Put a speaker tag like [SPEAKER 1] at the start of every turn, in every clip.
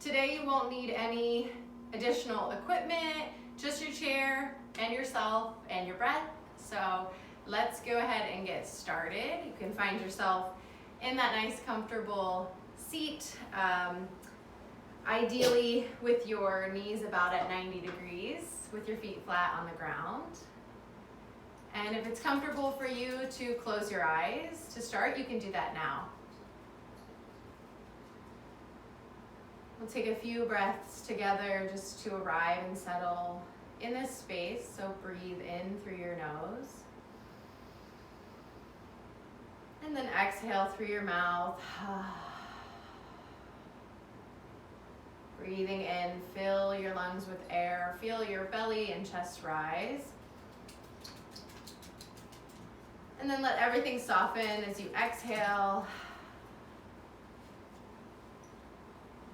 [SPEAKER 1] Today you won't need any additional equipment, just your chair and yourself and your breath. So let's go ahead and get started. You can find yourself in that nice comfortable seat, ideally with your knees about at 90 degrees, with your feet flat on the ground. And if it's comfortable for you to close your eyes to start, you can do that now. We'll take a few breaths together just to arrive and settle in this space. So breathe in through your nose. And then exhale through your mouth. Breathing in, fill your lungs with air. Feel your belly and chest rise. And then let everything soften as you exhale.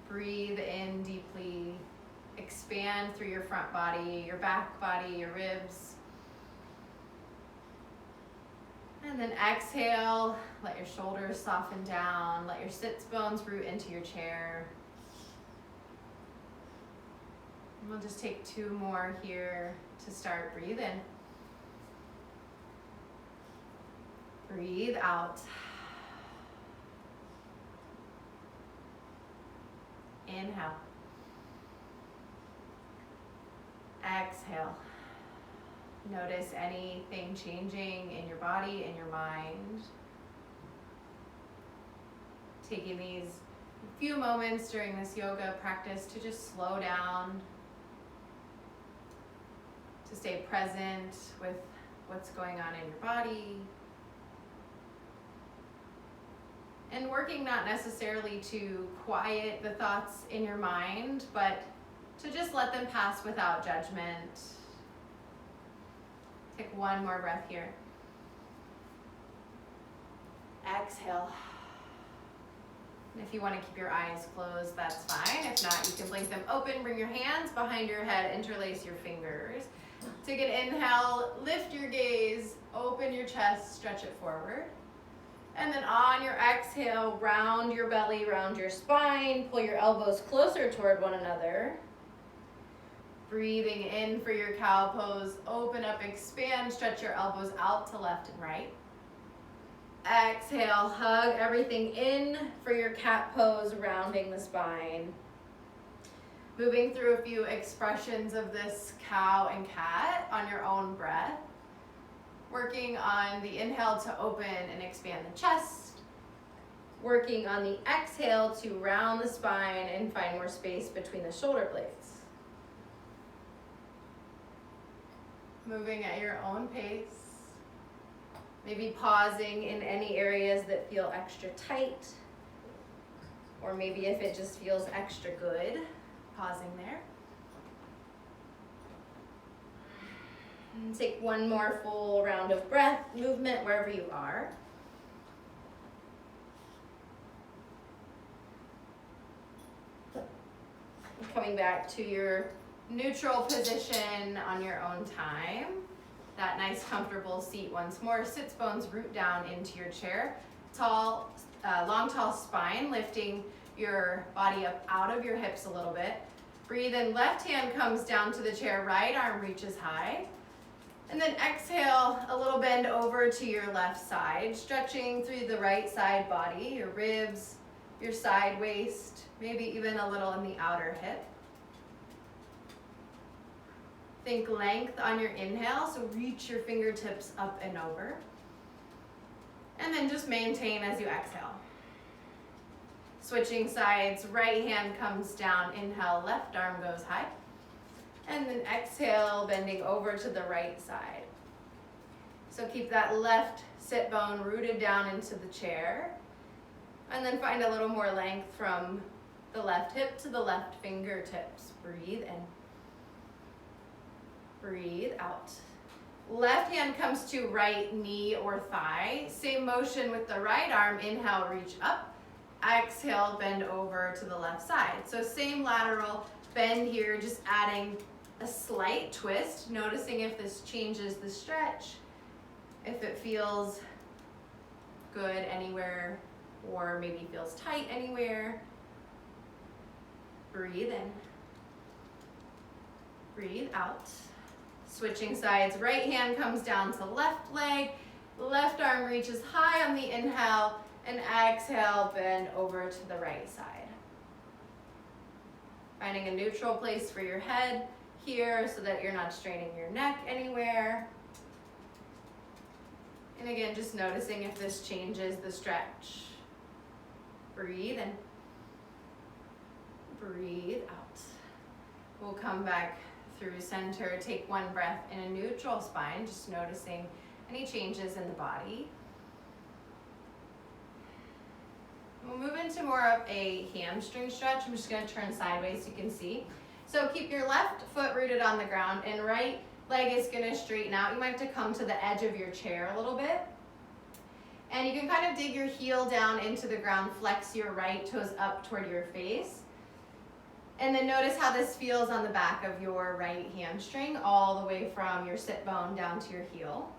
[SPEAKER 1] Breathe in deeply. Expand through your front body, your back body, your ribs. And then exhale, let your shoulders soften down. Let your sits bones root into your chair. And we'll just take 2 more here to start. Breathe in. Breathe out. Inhale. Exhale. Notice anything changing in your body, in your mind. Taking these few moments during this yoga practice to just slow down, to stay present with what's going on in your body. And working not necessarily to quiet the thoughts in your mind, but to just let them pass without judgment. Take 1 more breath here. Exhale. And if you want to keep your eyes closed, that's fine. If not, you can blink them open. Bring your hands behind your head, interlace your fingers. Take an inhale, lift your gaze, open your chest, stretch it forward. And then on your exhale, round your belly, round your spine, pull your elbows closer toward one another. Breathing in for your cow pose, open up, expand, stretch your elbows out to left and right. Exhale, hug everything in for your cat pose, rounding the spine. Moving through a few expressions of this cow and cat on your own breath. Working on the inhale to open and expand the chest. Working on the exhale to round the spine and find more space between the shoulder blades. Moving at your own pace. Maybe pausing in any areas that feel extra tight. Or maybe if it just feels extra good, pausing there. And take 1 more full round of breath, movement wherever you are. And coming back to your neutral position on your own time. That nice comfortable seat once more. Sits bones root down into your chair. Long tall spine, lifting your body up out of your hips a little bit. Breathe in, left hand comes down to the chair, right arm reaches high. And then exhale, a little bend over to your left side, stretching through the right side body, your ribs, your side waist, maybe even a little in the outer hip. Think length on your inhale, so reach your fingertips up and over. And then just maintain as you exhale. Switching sides, right hand comes down, inhale, left arm goes high. And then exhale, bending over to the right side. So keep that left sit bone rooted down into the chair. And then find a little more length from the left hip to the left fingertips. Breathe in. Breathe out. Left hand comes to right knee or thigh. Same motion with the right arm. Inhale, reach up. Exhale, bend over to the left side. So same lateral bend here, just adding a slight twist, noticing if this changes the stretch, if it feels good anywhere or maybe feels tight anywhere. Breathe in. Breathe out. Switching sides, right hand comes down to left leg, left arm reaches high on the inhale, and exhale, bend over to the right side. Finding a neutral place for your head here so that you're not straining your neck anywhere. And again, just noticing if this changes the stretch. Breathe in. Breathe out. We'll come back through center. Take one breath in a neutral spine, just noticing any changes in the body. We'll move into more of a hamstring stretch. I'm just going to turn sideways so you can see. So keep your left foot rooted on the ground and right leg is going to straighten out. You might have to come to the edge of your chair a little bit. And you can kind of dig your heel down into the ground, flex your right toes up toward your face. And then notice how this feels on the back of your right hamstring, all the way from your sit bone down to your heel.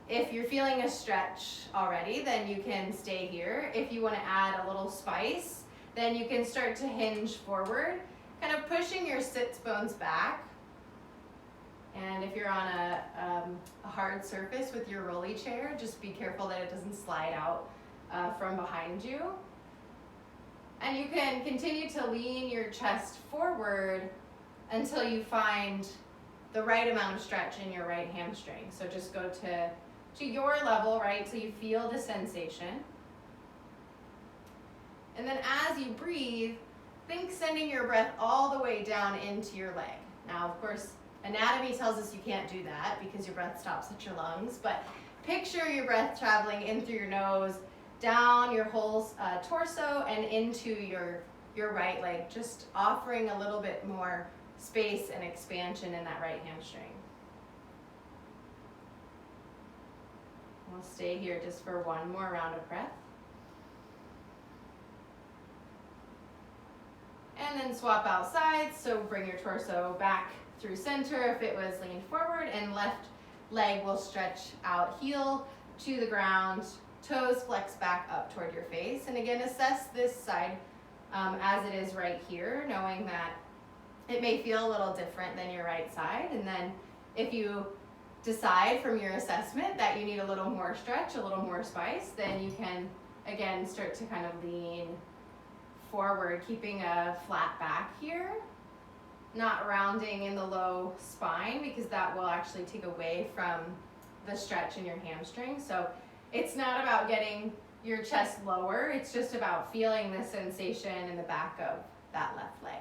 [SPEAKER 1] If you're feeling a stretch already, then you can stay here. If you want to add a little spice, then you can start to hinge forward, kind of pushing your sits bones back. And if you're on a hard surface with your rolly chair, just be careful that it doesn't slide out from behind you. And you can continue to lean your chest forward until you find the right amount of stretch in your right hamstring. So just go to your level, right, so you feel the sensation. And then as you breathe, think sending your breath all the way down into your leg. Now, of course, anatomy tells us you can't do that because your breath stops at your lungs, but picture your breath traveling in through your nose, down your whole torso, and into your right leg, just offering a little bit more space and expansion in that right hamstring. We'll stay here just for one more round of breath. And then swap out sides, so bring your torso back through center if it was leaned forward, and left leg will stretch out, heel to the ground, toes flex back up toward your face. And again, assess this side as it is right here, knowing that it may feel a little different than your right side. And then if you decide from your assessment that you need a little more stretch, a little more spice, then you can, again, start to kind of lean forward, keeping a flat back here, not rounding in the low spine because that will actually take away from the stretch in your hamstring. So it's not about getting your chest lower, it's just about feeling the sensation in the back of that left leg.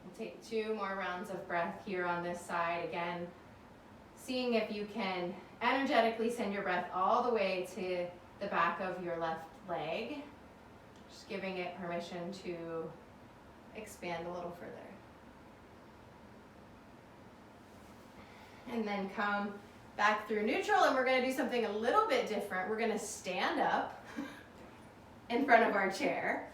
[SPEAKER 1] We'll take 2 more rounds of breath here on this side. Again, seeing if you can energetically send your breath all the way to the back of your left leg, just giving it permission to expand a little further. And then come back through neutral, and we're going to do something a little bit different. We're going to stand up in front of our chair,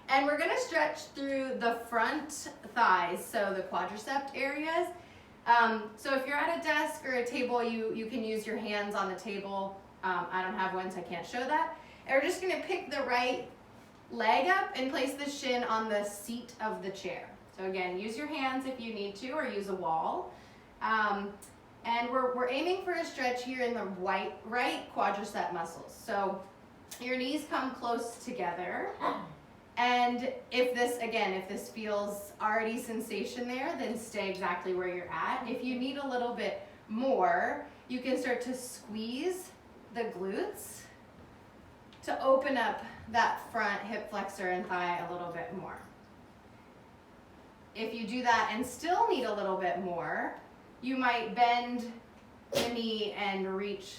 [SPEAKER 1] and we're going to stretch through the front thighs, so the quadricep areas. So if you're at a desk or a table, you can use your hands on the table. I don't have one, so I can't show that. And we're just going to pick the right leg up and place the shin on the seat of the chair. So again, use your hands if you need to, or use a wall. And we're aiming for a stretch here in the right quadricep muscles. So your knees come close together. And if this feels already sensation there, then stay exactly where you're at. If you need a little bit more, you can start to squeeze the glutes to open up that front hip flexor and thigh a little bit more. If you do that and still need a little bit more, you might bend the knee and reach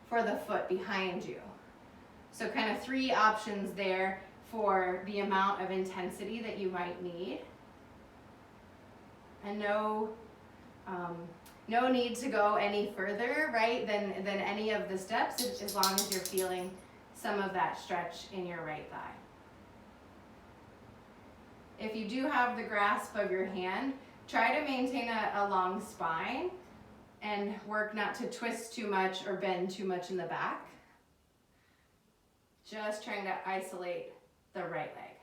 [SPEAKER 1] for the foot behind you. So kind of 3 options there for the amount of intensity that you might need. And no need to go any further, right, than any of the steps, as long as you're feeling some of that stretch in your right thigh. If you do have the grasp of your hand, try to maintain a long spine and work not to twist too much or bend too much in the back. Just trying to isolate the right leg.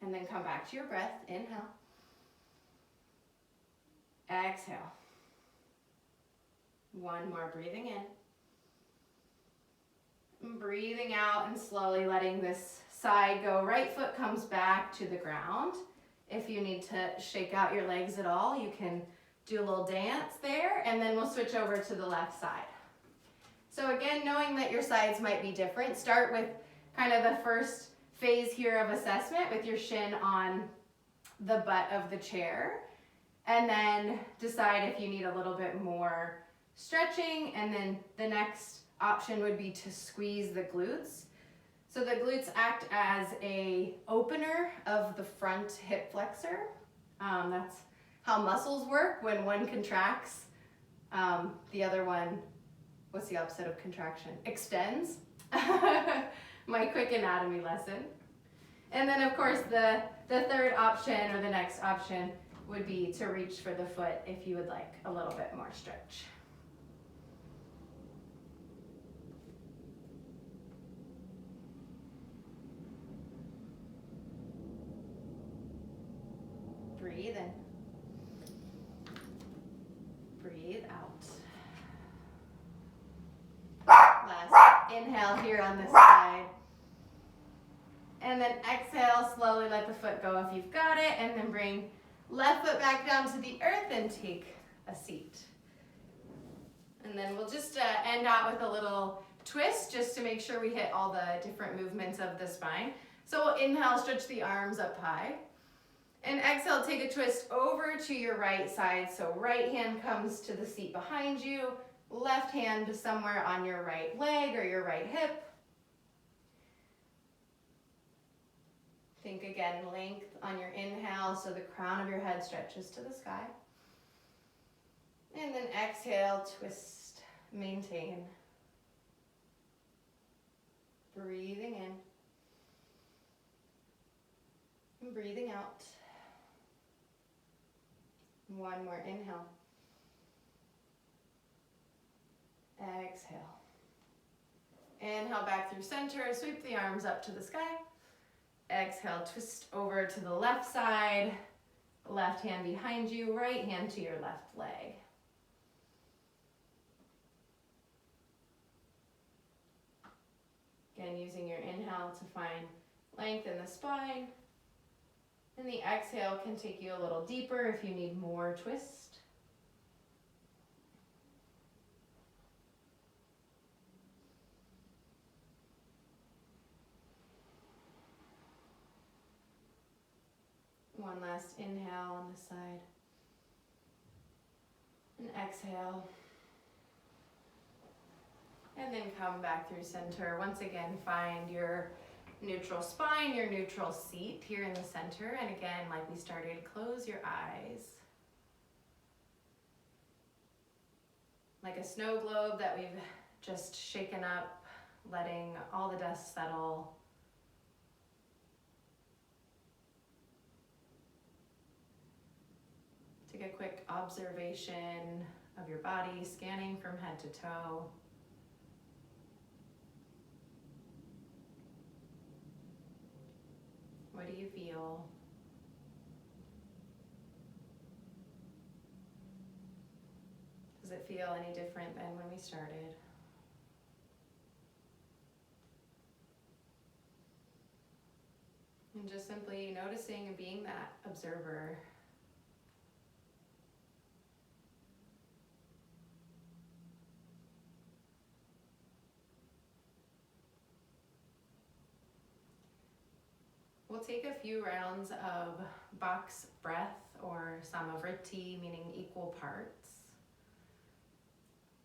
[SPEAKER 1] And then come back to your breath. Inhale. Exhale. One more, breathing in. And breathing out and slowly letting this side go. Right foot comes back to the ground. If you need to shake out your legs at all, you can do a little dance there, and then we'll switch over to the left side. So again, knowing that your sides might be different, start with kind of the first phase here of assessment with your shin on the butt of the chair, and then decide if you need a little bit more stretching, and then the next option would be to squeeze the glutes. So the glutes act as a opener of the front hip flexor. That's how muscles work. When one contracts, the other one, what's the opposite of contraction? Extends. My quick anatomy lesson. And then of course the third option, or the next option, would be to reach for the foot if you would like a little bit more stretch. Breathe in. Breathe out. Last inhale here on this side. And then exhale, slowly let the foot go if you've got it, and then bring left foot back down to the earth and take a seat. And then we'll just end out with a little twist just to make sure we hit all the different movements of the spine. So we'll inhale, stretch the arms up high. And exhale, take a twist over to your right side. So right hand comes to the seat behind you, left hand somewhere on your right leg or your right hip. Think again, length on your inhale, so the crown of your head stretches to the sky. And then exhale, twist, maintain. Breathing in. And breathing out. One more inhale. Exhale. Inhale back through center, sweep the arms up to the sky. Exhale, twist over to the left side, left hand behind you, right hand to your left leg. Again, using your inhale to find length in the spine. And the exhale can take you a little deeper if you need more twist. One last inhale on the side. And exhale. And then come back through center. Once again, find your neutral spine, your neutral seat here in the center. And again, like we started, close your eyes. Like a snow globe that we've just shaken up, letting all the dust settle. Take a quick observation of your body, scanning from head to toe. What do you feel? Does it feel any different than when we started? And just simply noticing and being that observer. We'll take a few rounds of box breath, or samavriti, meaning equal parts.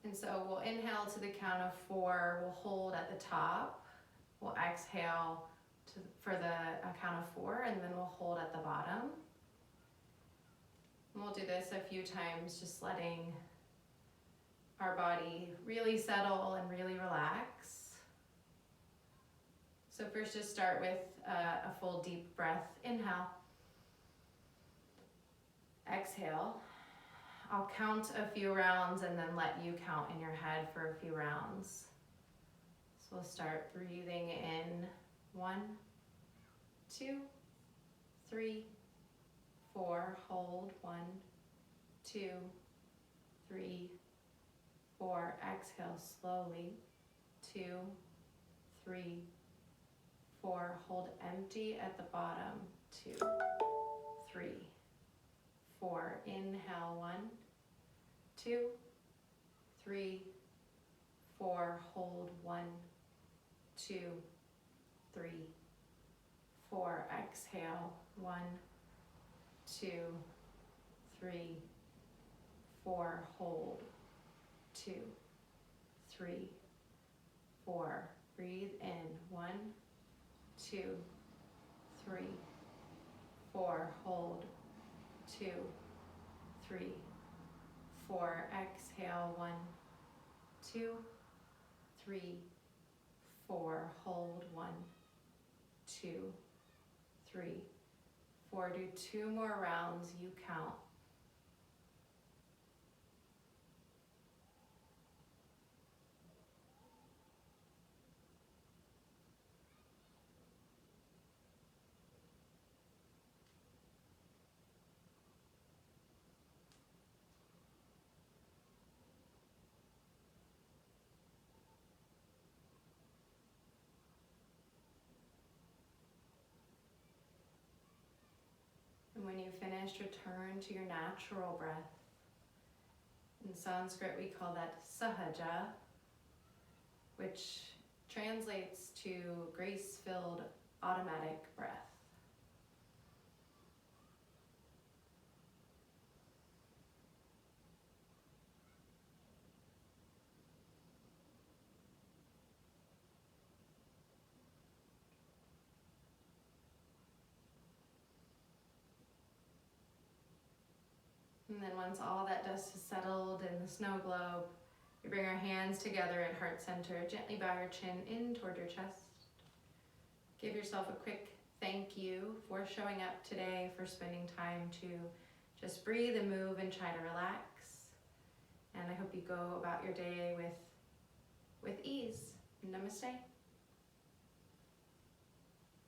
[SPEAKER 1] And so we'll inhale to the count of 4, we'll hold at the top, we'll exhale for the count of 4, and then we'll hold at the bottom. And we'll do this a few times, just letting our body really settle and really relax. So first, just start with a full deep breath. Inhale. Exhale. I'll count a few rounds and then let you count in your head for a few rounds. So we'll start breathing in 1, 2, 3, 4. Hold. 1, 2, 3, 4. Exhale slowly. 2, 3, 4. Hold empty at the bottom. 2, 3, 4. Inhale. 1, 2, 3, 4. Hold. 1, 2, 3, 4. Exhale. 1, 2, 3, 4. Hold. 2, 3, 4. Breathe in. 1, 2, 3, 4. Hold. 2, 3, 4. Exhale. 1, 2, 3, 4. Hold. 1, 2, 3, 4. Do 2 more rounds. You count. And when you finish, return to your natural breath. In Sanskrit, we call that sahaja, which translates to grace-filled automatic breath. And then once all that dust has settled in the snow globe, you bring our hands together at heart center. Gently bow your chin in toward your chest. Give yourself a quick thank you for showing up today, for spending time to just breathe and move and try to relax. And I hope you go about your day with ease. Namaste.